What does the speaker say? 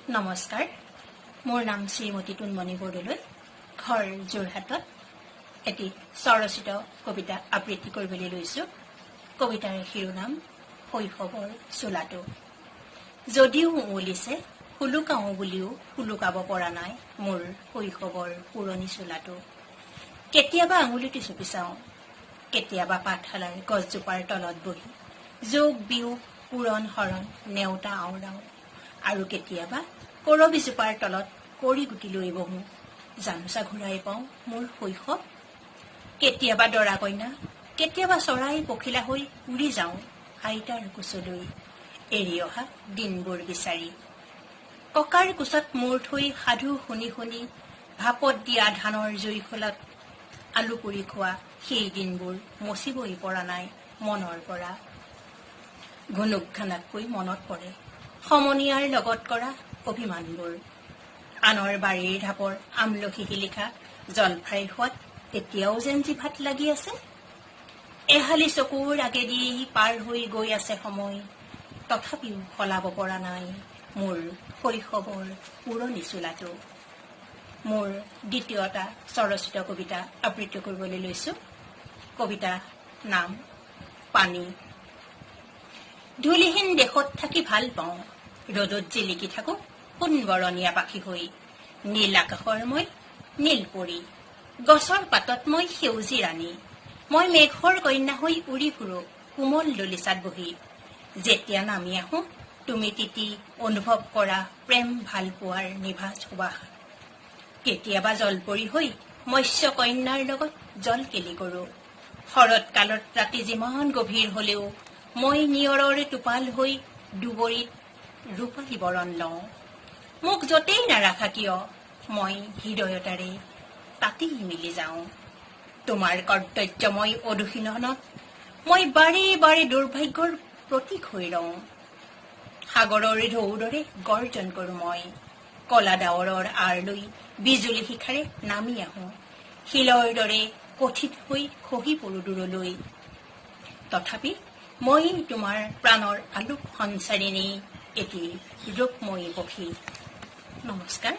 নমস্কাৰ, মোৰ নাম শ্ৰীমতী টুনমণি বৰদলৈ। ঘৰ যোৰহাটত এটি স্বৰচিত কবিতা আবৃত্তি কৰিবলৈ লৈছোঁ। কবিতাৰ শিৰোনাম শৈশৱৰ চোলাটো। যদিও উমলিছে শুলুকাওঁ বুলিও শুলুকাব পৰা নাই মোৰ শৈশৱৰ পুৰণি চোলাটো। কেতিয়াবা আঙুলিটো চুপি চাওঁ, কেতিয়াবা পাঠশালাৰ গছজোপাৰ তলত বহি যোগ বিয়োগ পূৰণ হৰণ নেওতা আওৰাওঁ, আৰু কেতিয়াবা কৰবীজোপাৰ তলত কৰি গুটি লৈ বহোঁ, জানোচা ঘূৰাই পাওঁ মোৰ শৈশৱ। কেতিয়াবা দৰা কইনা, কেতিয়াবা চৰাই পখিলা হৈ উৰি যাওঁ আইতাৰ কোচলৈ, এৰি অহা দিনবোৰ বিচাৰি। ককাৰ কোচত মূৰ থৈ সাধু শুনি শুনি ভাপত দিয়া ধানৰ জুইশালত আলু পুৰি খোৱা সেই দিনবোৰ মচিবই পৰা নাই মনৰ পৰা। ঘুনুক ঘানাককৈ মনত পৰে সমনীয়াৰ লগত কৰা অভিমানবোৰ। আনৰ বাৰীৰ ঢাপৰ আমলখি শিলিখা জলফাইৰ সোৱাদ এতিয়াও যেন জিভাত লাগি আছে। এহালি চকুৰ আগেদি পাৰ হৈ গৈ আছে সময়, তথাপিও সলাব পৰা নাই মোৰ শৈশৱৰ পুৰণি চোলাটো। মোৰ দ্বিতীয়টা স্বৰচিত কবিতা আবৃত্তি কৰিবলৈ লৈছোঁ। কবিতা নাম পানী। ধূলিহীন দেশত থাকি ভাল পাওঁ, ৰ'দত জিলিকি থাকোঁ সোণবৰণীয়া পাখি হৈ। নীল আকাশৰ মই নীল পৰি, গছৰ পাতত মই সেউজী ৰাণী। মই মেঘৰ কন্যা হৈ উৰি ফুৰো কোমল দলিচাত বহি। যেতিয়া নামি আহোঁ তুমি তিতি অনুভৱ কৰা প্ৰেম ভাল পোৱাৰ নিভাজ সুবাস। কেতিয়াবা জলপৰি হৈ মৎস্য কন্যাৰ লগত জল কেলি কৰোঁ। শৰৎ কালত ৰাতি যিমান গভীৰ হলেও মই নিয়ৰৰ টোপাল হৈ দুবৰিত ৰূপালী বৰণ লওঁ। মোক য'তেই নাৰাখা কিয় মই হৃদয়তাৰে তাতেই মিলি যাওঁ। তোমাৰ কৰ্তব্যময় অধুসিনত মই বাৰে বাৰে দুৰ্ভাগ্যৰ প্ৰতীক হৈ ৰওঁ। সাগৰৰ ঢৌৰ দৰে গৰ্জন কৰোঁ মই, কলা ডাৱৰৰ আঁৰ লৈ বিজুলী শিখাৰে নামি আহোঁ। শিলৰ দৰে কঠিন হৈ খহি পৰো দূৰলৈ, তথাপি মই তোমাৰ প্ৰাণৰ আলোক সঞ্চাৰিণী এটি ৰূপময়ী পক্ষী। নমস্কাৰ।